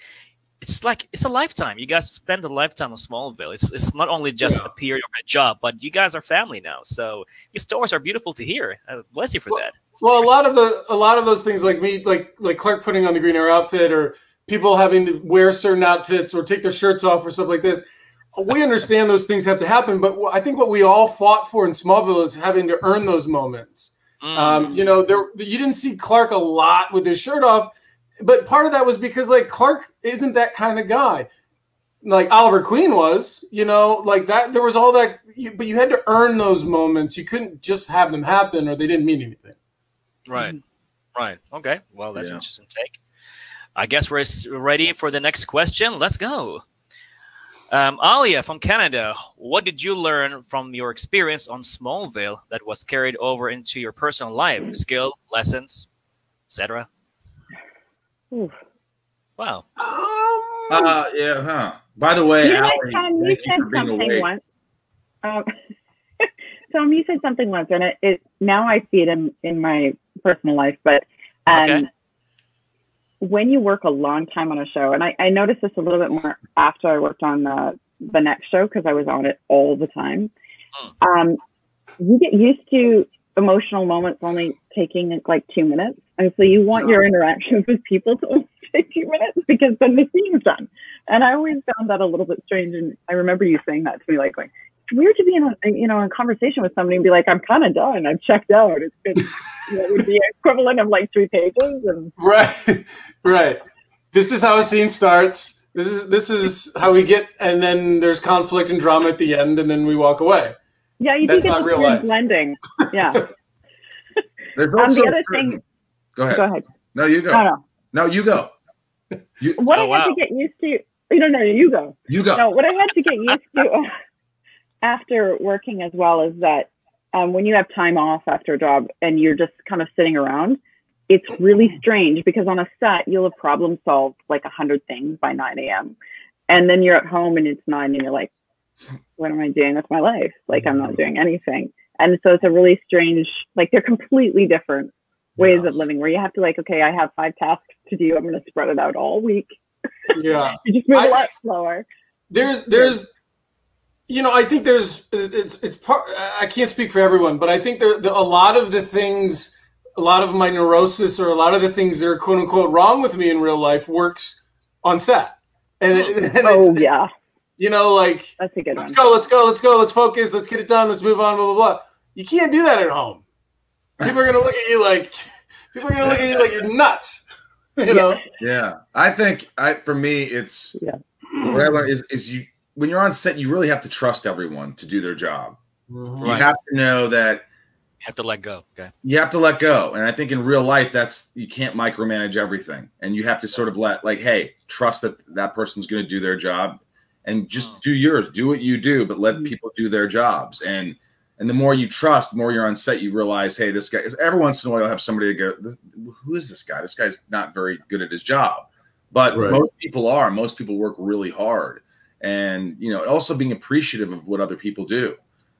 it's a lifetime. You guys spend a lifetime on Smallville. It's not only just a period or a job, but you guys are family now. So these stories are beautiful to hear. Bless you for that. Well, a lot of those things, like me, like Clark putting on the Green Arrow outfit, or people having to wear certain outfits or take their shirts off or stuff like this. We understand those things have to happen, but I think what we all fought for in Smallville is having to earn those moments. You didn't see Clark a lot with his shirt off, but part of that was because like Clark isn't that kind of guy. Like Oliver Queen was, like that. There was all that, but you had to earn those moments. You couldn't just have them happen, or they didn't mean anything. Right. Okay. Well, that's an interesting take. I guess we're ready for the next question. Let's go. Alia from Canada, what did you learn from your experience on Smallville that was carried over into your personal life? Skill, lessons, etc. Wow. Yeah, huh. By the way, Tom, you said something once. Tom, you said something once, and it now I see it in my personal life, but when you work a long time on a show, and I noticed this a little bit more after I worked on the next show, because I was on it all the time, you get used to emotional moments only taking like 2 minutes. And so you want your interactions with people to only take 2 minutes, because then the scene's done. And I always found that a little bit strange. And I remember you saying that to me, like going, it's weird to be in a conversation with somebody and be like, I'm kind of done. I've checked out. It's been, it would be equivalent of like 3 pages. And Right. This is how a scene starts. This is how we get, and then there's conflict and drama at the end, and then we walk away. Yeah, you That's do get not this real weird life. blending. Yeah. There's also the other thing. Go ahead. Go ahead. No, you go. No, you go. What I had to get used to. No, you go. You go. No, what I had to get used to after working as well is that when you have time off after a job and you're just kind of sitting around, it's really strange, because on a set, you'll have problem solved like 100 things by 9 a.m. And then you're at home and it's 9 and you're like, what am I doing with my life? Like, I'm not doing anything. And so it's a really strange, like, they're completely different ways of living, where you have to like, okay, I have 5 tasks to do. I'm going to spread it out all week. Yeah. You just move a lot slower. There's I think it's part, I can't speak for everyone, but I think a lot of the things, a lot of my neurosis, or a lot of the things that are quote unquote wrong with me in real life works on set. And yeah. Like, that's a good let's one. go, let's focus, let's get it done, let's move on, blah, blah, blah. You can't do that at home. People are going to look at you like you're nuts. Yeah. I think for me, it's what I learned is you, when you're on set, you really have to trust everyone to do their job. Mm-hmm. You have to know that you have to let go. Okay. You have to let go. And I think in real life, you can't micromanage everything. And you have to sort of hey, trust that person's going to do their job, and just do yours, do what you do, but let people do their jobs. And the more you trust, the more you're on set, you realize, hey, this guy, every once in a while you'll have somebody go, who is this guy? This guy's not very good at his job. But most people are. Most people work really hard. And, also being appreciative of what other people do.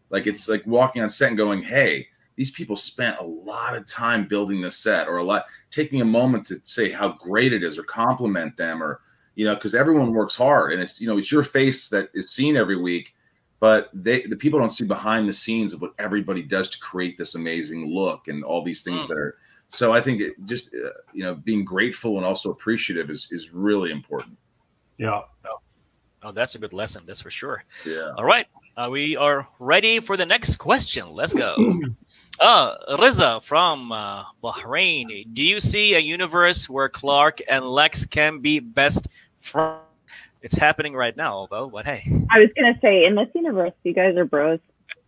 Like, it's like walking on set and going, hey, these people spent a lot of time building the set, or taking a moment to say how great it is, or compliment them, or, you know, because everyone works hard, and it's, you know, it's your face that is seen every week, but the people don't see behind the scenes of what everybody does to create this amazing look and all these things that are. So I think it just, you know, being grateful and also appreciative is really important. Yeah. Oh, that's a good lesson. That's for sure. Yeah. All right. We are ready for the next question. Let's go. Riza from Bahrain. Do you see a universe where Clark and Lex can be best friends? It's happening right now, though. But hey, I was gonna say, in this universe, you guys are bros.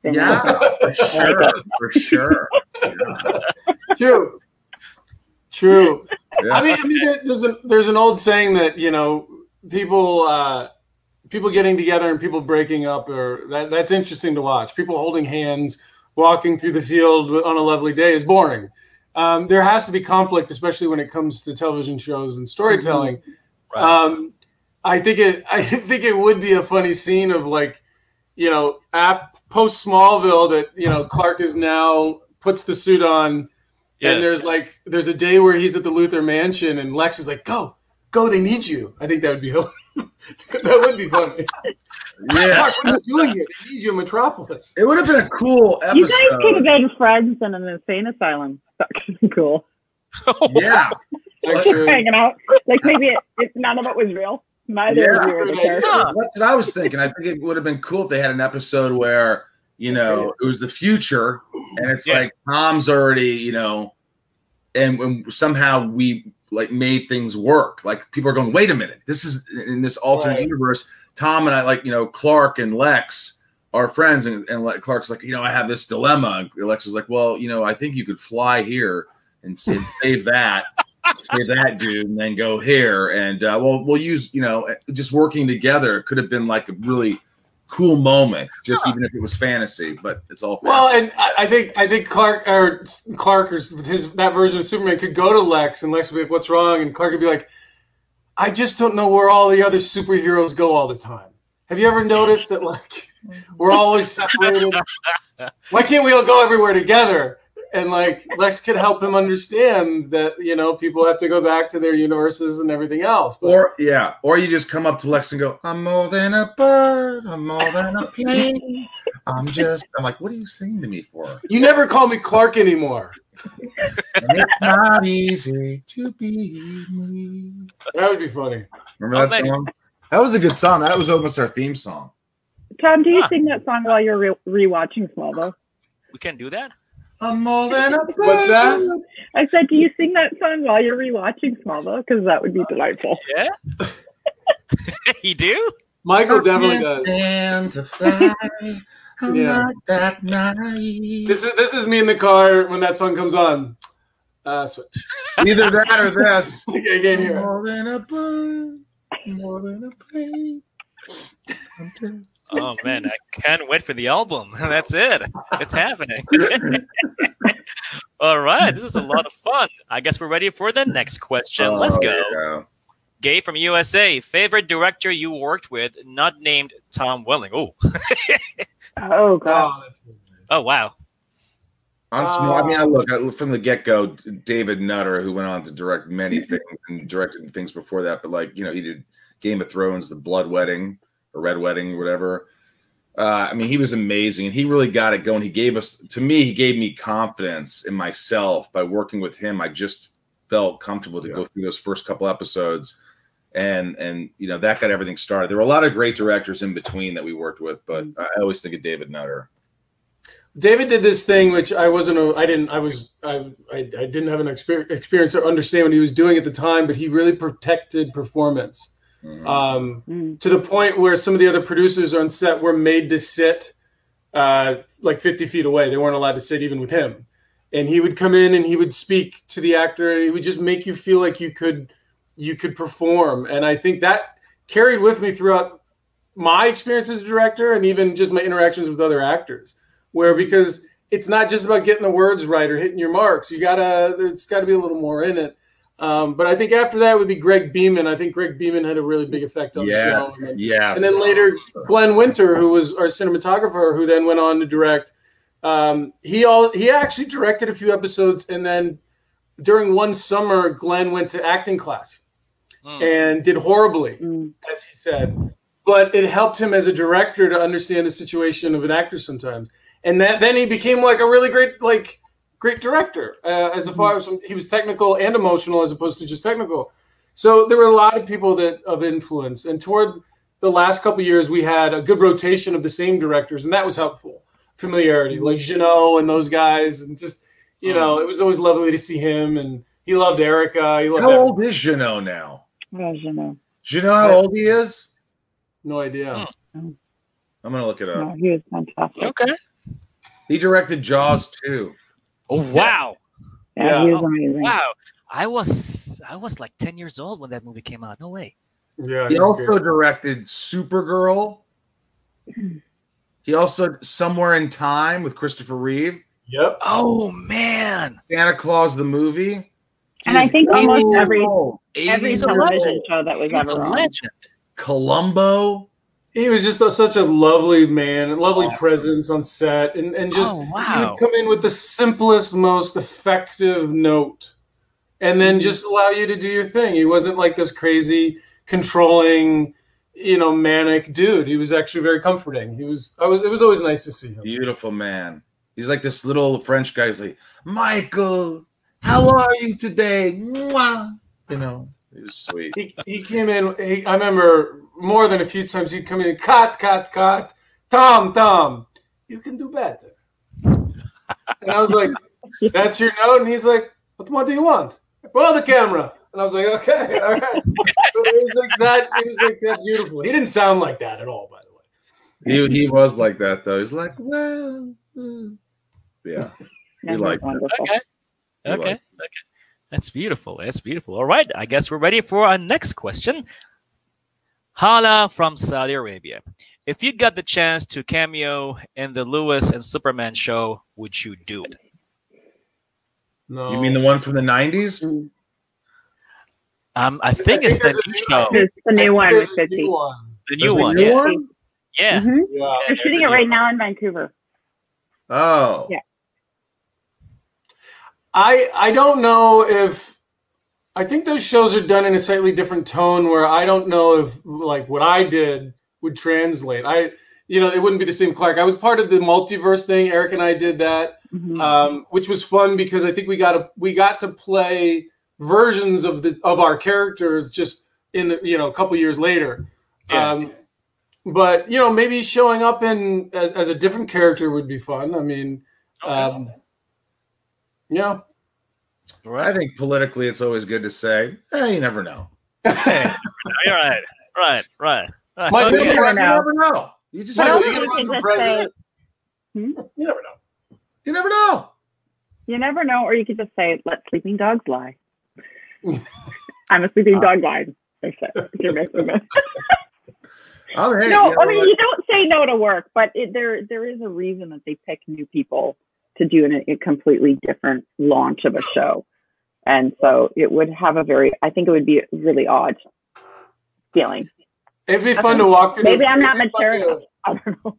Yeah, for sure. For sure. Yeah. True. Yeah. I mean, there's an old saying that, you know, people getting together and people breaking up, or that's interesting to watch. People holding hands, walking through the field on a lovely day is boring. There has to be conflict, especially when it comes to television shows and storytelling. right. I think it would be a funny scene of, like, you know, post Smallville, that, you know, Clark is now puts the suit on, and there's a day where he's at the Luthor mansion and Lex is like, go, they need you. I think that would be that would be funny. Yeah. Clark, what are you doing here? They need you in Metropolis. It would have been a cool episode. You guys could have been friends in an insane asylum. That could be cool. Yeah. Just hanging out. Like, maybe if none of it was real. Neither of you were the characters. That's what I was thinking. I think it would have been cool if they had an episode where, you know, it was the future, and it's like Tom's already, you know, and somehow we like made things work. Like, people are going, wait a minute, this is in this alternate universe. Tom and I, like, you know, Clark and Lex are friends, and Clark's like, you know, I have this dilemma. And Lex was like, well, you know, I think you could fly here and save that. Save that dude, and then go here, and we'll use, you know, just working together could have been like a really cool moment, just even if it was fantasy, but it's all fantasy. Well, and I think Clark or that version of Superman could go to Lex, and Lex would be like, what's wrong? And Clark would be like, I just don't know where all the other superheroes go all the time. Have you ever noticed that, like, we're always separated? Why can't we all go everywhere together? And, like, Lex could help him understand that, you know, people have to go back to their universes and everything else. But, or you just come up to Lex and go, I'm more than a bird, I'm more than a plane. I'm like, what are you saying to me for? You never call me Clark anymore. It's not easy to be me. That would be funny. Remember that song? That was a good song. That was almost our theme song. Tom, do you sing that song while you're rewatching Smallville? We can do that. I'm more than a bird. What's that? I said, do you sing that song while you're rewatching Smallville? Because that would be delightful. Yeah. You do? Michael definitely does. And to fly. I'm not that naive. This is me in the car when that song comes on. Switch. Either that or this. Okay, again here. More than a bird, more than a plane. Oh man, I can't wait for the album. That's it. It's happening. All right, this is a lot of fun. I guess we're ready for the next question. Let's go. Yeah. Gay from USA. Favorite director you worked with, not named Tom Welling. Oh. Oh God. Oh wow. I mean, look from the get-go, David Nutter, who went on to direct many things and directed things before that, but, like, you know, he did Game of Thrones, The Blood Wedding, or Red Wedding, whatever. I mean, he was amazing, and he really got it going. He gave me confidence in myself by working with him. I just felt comfortable to go through those first couple episodes, and you know, that got everything started. There were a lot of great directors in between that we worked with, but I always think of David Nutter. David did this thing which I didn't have an experience or understand what he was doing at the time, but he really protected performance. To the point where some of the other producers on set were made to sit like 50 feet away. They weren't allowed to sit even with him. And he would come in and he would speak to the actor, and he would just make you feel like you could perform. And I think that carried with me throughout my experience as a director, and even just my interactions with other actors, because it's not just about getting the words right or hitting your marks. It's gotta be a little more in it. But I think after that would be Greg Beeman. I think Greg Beeman had a really big effect on the show. And then later, Glenn Winter, who was our cinematographer, who then went on to direct He actually directed a few episodes, and then during one summer, Glenn went to acting class and did horribly, as he said. But it helped him as a director to understand the situation of an actor sometimes, and then he became like a really great director. As far as he was technical and emotional, as opposed to just technical. So there were a lot of people of influence, and toward the last couple of years, we had a good rotation of the same directors, and that was helpful. Familiarity, like Jeannot and those guys, and just it was always lovely to see him. And he loved Erica. How old is Jeannot now? Jeannot. Jeannot, how old he is? No idea. I'm gonna look it up. No, he was fantastic. Okay. He directed Jaws too. Oh wow. Yeah, he was amazing. Wow. I was like 10 years old when that movie came out. No way. Yeah. He also directed Supergirl. He also Somewhere in Time with Christopher Reeve. Yep. Oh man. Santa Claus the movie. And I think almost every He's a television show that was He's ever a on. legend. Columbo. He was just such a lovely man, a lovely presence on set, and just he would come in with the simplest, most effective note, and then just allow you to do your thing. He wasn't like this crazy, controlling, manic dude. He was actually very comforting. It was always nice to see him. Beautiful man. He's like this little French guy. He's like, Michael, how are you today? Mwah. He was sweet. He came in. I remember more than a few times he'd come in. Cut. Tom, you can do better. And I was like, "That's your note." And he's like, "What more do you want?" Well, the camera. And I was like, "Okay, all right." So it was like that. It was like that beautiful. He didn't sound like that at all, by the way. He was like that though. He's like, well, yeah. We like that. Okay. That's beautiful. All right. I guess we're ready for our next question. Hala from Saudi Arabia. If you got the chance to cameo in the Lois and Superman show, would you do it? No. You mean the one from the 90s? I think it's the new show. It's the new one with 50. The new one, yeah. Yeah. Yeah. They're shooting it right now in Vancouver. Oh. Yeah. I don't know if I think those shows are done in a slightly different tone where I don't know if like what I did would translate. It wouldn't be the same Clark. I was part of the multiverse thing. Eric and I did that, which was fun because I think we got to play versions of our characters just in the, a couple years later. Yeah. But maybe showing up as a different character would be fun. I mean, yeah. Right. I think politically it's always good to say, you never know. Hey, you're right. Michael, You You never never know. know. You just Michael, Well, you're you gonna run can for just say- president? Hmm? You never know. You never know. You never know, or you could just say, "Let sleeping dogs lie." I'm a sleeping dog line. I said, you're missing it. Oh, hey, No, you know I mean what? you don't say no to work, but there is a reason that they pick new people to do a completely different launch of a show, and so it would have I think it would be a really odd feeling. It'd be fun to walk through. Maybe I'm not mature enough. I don't know.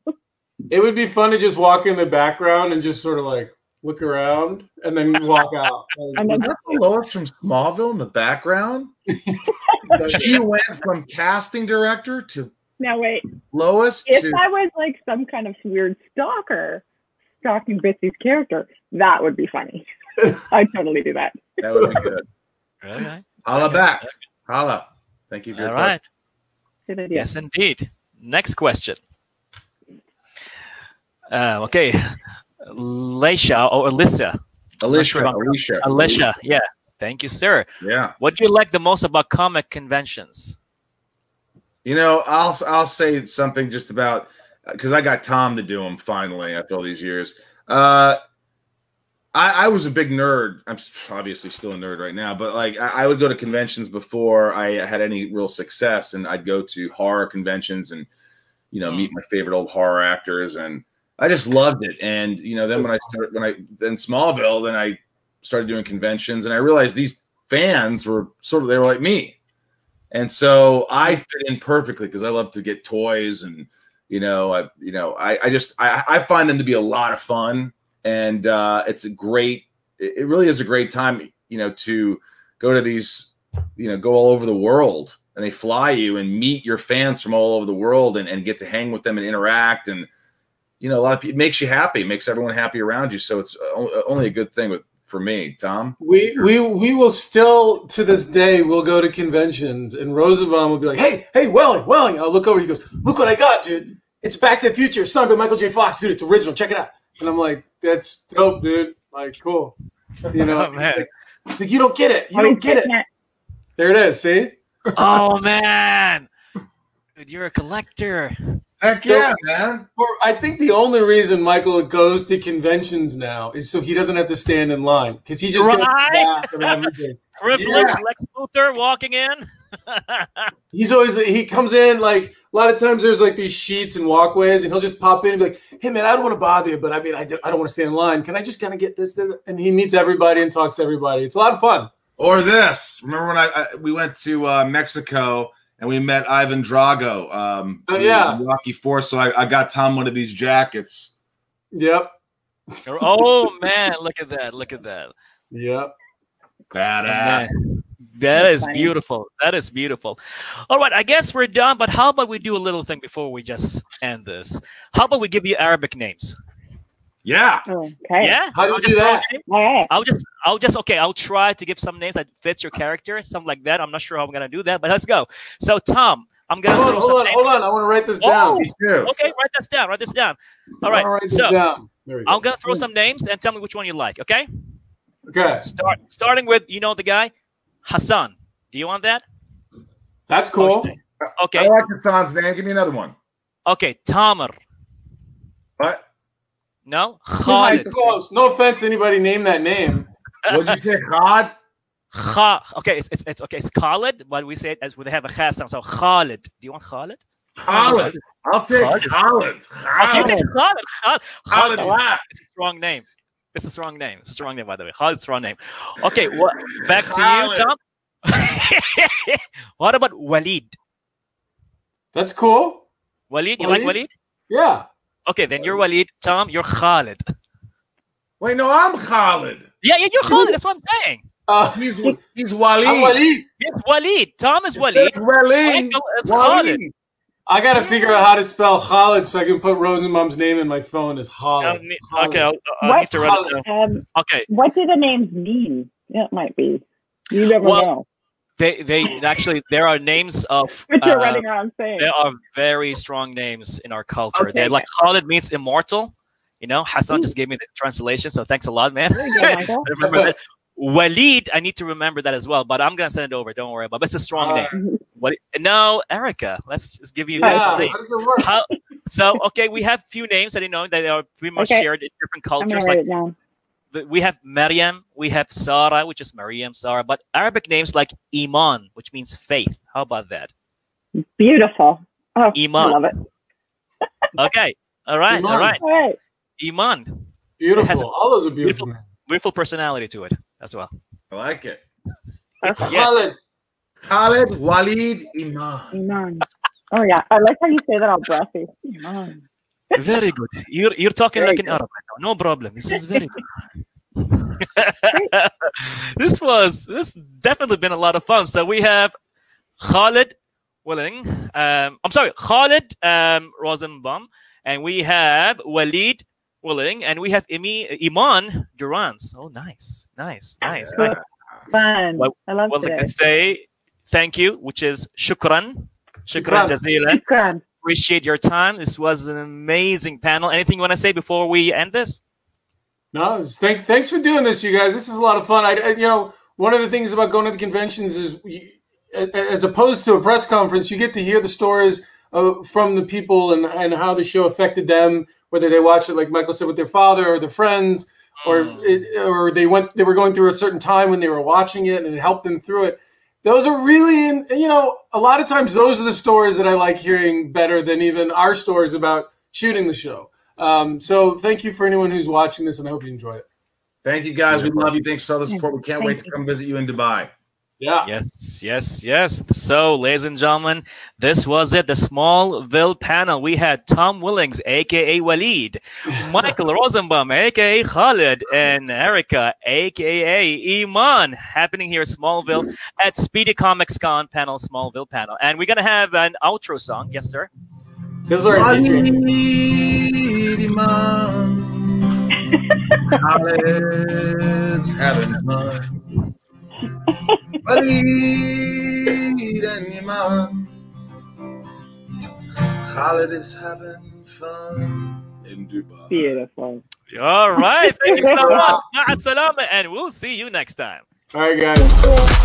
It would be fun to just walk in the background and just sort of like look around and then walk out. And Was then that the Lois from Smallville in the background? She went from casting director to now wait. Lois If to I was like some kind of weird stalker stalking Bitsy's character, that would be funny. I'd totally do that. that would be good. Okay. Holla back. Holla. Thank you for your All right. Good idea. Yes, indeed. Next question. Okay. Leisha or Alyssa. Alicia. Yeah. Thank you, sir. Yeah. What do you like the most about comic conventions? I'll say something just about because I got Tom to do them finally after all these years. I was a big nerd. I'm obviously still a nerd right now, but like I would go to conventions before I had any real success, and I'd go to horror conventions and meet my favorite old horror actors, and I just loved it. And then in Smallville, then I started doing conventions, and I realized these fans were they were like me, and so I fit in perfectly because I love to get toys and I find them to be a lot of fun, and it's a great. It really is a great time, to go to these, go all over the world, and they fly you and meet your fans from all over the world, and get to hang with them and interact, and a lot of people, it makes you happy, makes everyone happy around you. So it's only a good thing for me, Tom. We will still, to this day, we'll go to conventions, and Rosenbaum will be like, hey, Welling. I'll look over. He goes, look what I got, dude. It's Back to the Future, signed by Michael J. Fox, dude. It's original. Check it out. And I'm like, that's dope, dude. Like, cool. Oh, man. He's like, you don't get it. You don't get it. There it is. See? Oh, man. Dude, you're a collector. Heck yeah, man. I think the only reason Michael goes to conventions now is so he doesn't have to stand in line, because he just gets back of everything. Privileged Lex Luthor walking in. He comes in, like, a lot of times there's like these sheets and walkways, and he'll just pop in and be like, hey man, I don't want to bother you, but I mean, I don't want to stand in line. Can I just kind of get this? And he meets everybody and talks to everybody. It's a lot of fun. Or this. Remember when we went to Mexico and we met Ivan Drago? Rocky IV. So I got Tom one of these jackets. Yep. Oh man, look at that. Look at that. Yep. Badass. That is beautiful. That is beautiful. All right, I guess we're done, but how about we do a little thing before we just end this? How about we give you Arabic names? Yeah. Okay. Yeah. How do you do that? All right. I'll try to give some names that fits your character, something like that. I'm not sure how I'm gonna do that, but let's go. So Tom, I'm gonna hold on. I want to write this down. Me too. Okay, write this down. All right. Write this down. There we go. I'm gonna throw some names and tell me which one you like. Okay. Okay. Starting with the guy, Hassan. Do you want that? That's cool. Okay. I like Hassan's name. Give me another one. Okay, Tamer. What? No, Khalid. Close. No offense to anybody name that name. What'd you say, Khad? Okay, it's okay. It's Khalid, but we say it as we have a khas sound. So Khalid. Do you want Khalid? Khalid. I'll take Khalid. Okay, take Khalid. Khalid Black. It's a strong name. It's a strong name. It's a strong name, by the way. Khalid's a strong name. Okay, back to you, Tom. What about Walid? That's cool. Walid, you like Walid? Yeah. Okay, then you're Walid. Tom, you're Khalid. Wait, no, I'm Khalid. Yeah, you're Khalid. That's what I'm saying. He's Walid. I'm Walid. Yes, Walid. Tom is Walid. Walid. It's Khalid. I got to figure out how to spell Khalid so I can put Rosenbaum's name in my phone as Khalid. Okay, I'll need to write it down. Okay. What do the names mean? It might be. You never know. They actually, there are names of. But you're running around saying. There are very strong names in our culture. Okay. Like Khalid means immortal. Hassan just gave me the translation, so thanks a lot, man. I remember that. Walid, I need to remember that as well, but I'm gonna send it over. Don't worry about it. It's a strong name. No, Erica. Let's just give you how does it work? So, okay, we have few names that that are pretty much shared in different cultures. Like we have Maryam, we have Sarah, which is Maryam, Sarah, but Arabic names like Iman, which means faith. How about that? Beautiful. Oh, Iman. I love it. Okay. All right. Iman. All right. All right. Iman. Beautiful. All those are beautiful. Beautiful personality to it as well. I like it. Khalid. Khalid, Walid, Iman. Oh yeah, I like how you say that all breathy. Iman. Very good. You're talking like an Arab right now. No problem. This is very good. This definitely been a lot of fun. So we have Khalid Willing. Khalid Rosenbaum, and we have Walid Willing, and we have Iman Durance. Oh, nice. Fun. I love it. Well, like to say thank you, which is shukran jazeelan. Shukran. Appreciate your time. This was an amazing panel. Anything you want to say before we end this? No, thanks for doing this, you guys. This is a lot of fun. One of the things about going to the conventions is, as opposed to a press conference, you get to hear the stories from the people and how the show affected them, whether they watched it, like Michael said, with their father or their friends, or they were going through a certain time when they were watching it and it helped them through it. Those are really, a lot of times those are the stories that I like hearing better than even our stories about shooting the show. So thank you for anyone who's watching this, and I hope you enjoy it. Thank you, guys. We love you. Thanks for all the support. We can't wait to come visit you in Dubai. Yeah. Yes, yes, yes. So, ladies and gentlemen, this was it. The Smallville panel. We had Tom Willings, aka Waleed, Michael Rosenbaum, aka Khalid, and Erica, aka Iman, happening here at Smallville at Speedy Comics Con panel, Smallville panel. And we're gonna have an outro song. Yes, sir. This is our DJ. Khaled's having fun. Waleed and Iman. Khaled is having fun in Dubai. Beautiful. All right. Thank you so much. Ma'as salama, and we'll see you next time. All right, guys.